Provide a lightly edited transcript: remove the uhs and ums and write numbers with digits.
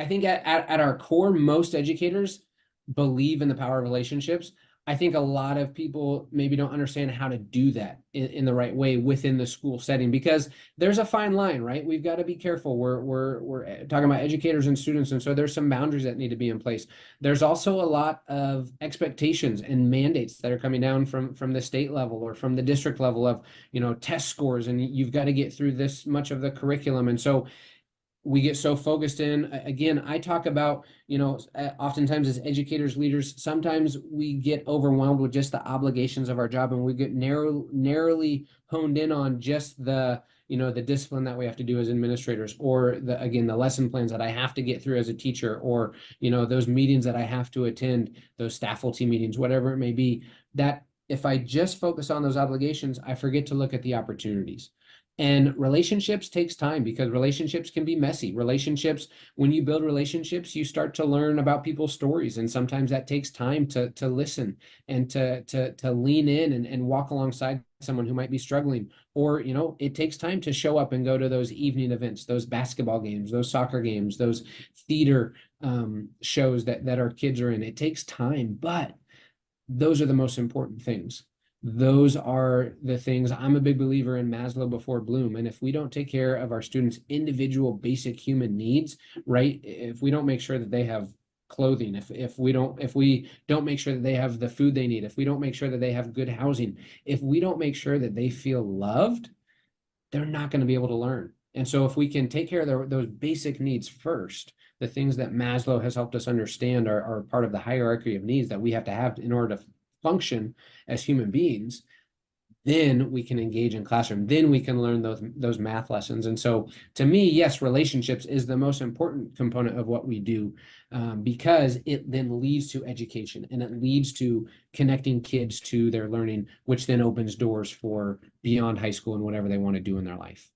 I think at our core, most educators believe in the power of relationships. I think a lot of people maybe don't understand how to do that in the right way within the school setting, because there's a fine line, right? We've got to be careful. We're talking about educators and students, and so there's some boundaries that need to be in place. There's also a lot of expectations and mandates that are coming down from the state level or from the district level of, test scores, and you've got to get through this much of the curriculum. And so we get so focused in. Again, I talk about, oftentimes as educators, leaders, sometimes we get overwhelmed with just the obligations of our job, and we get narrowly honed in on just the discipline that we have to do as administrators, or the lesson plans that I have to get through as a teacher, or those meetings that I have to attend, those faculty meetings, whatever it may be. That if I just focus on those obligations, I forget to look at the opportunities. And relationships takes time, because relationships can be messy. Relationships, when you build relationships, you start to learn about people's stories. And sometimes that takes time to listen and to lean in and walk alongside someone who might be struggling. Or, it takes time to show up and go to those evening events, those basketball games, those soccer games, those theater shows that our kids are in. It takes time, but those are the most important things. Those are the things. I'm a big believer in Maslow before Bloom. And if we don't take care of our students' individual basic human needs, right? If we don't make sure that they have clothing, if we don't make sure that they have the food they need, if we don't make sure that they have good housing, if we don't make sure that they feel loved, they're not going to be able to learn. And so if we can take care of those basic needs first, the things that Maslow has helped us understand are part of the hierarchy of needs that we have to have in order to function as human beings, then we can engage in classroom. Then we can learn those math lessons. And so to me, yes, relationships is the most important component of what we do, because it then leads to education, and it leads to connecting kids to their learning, which then opens doors for beyond high school and whatever they want to do in their life.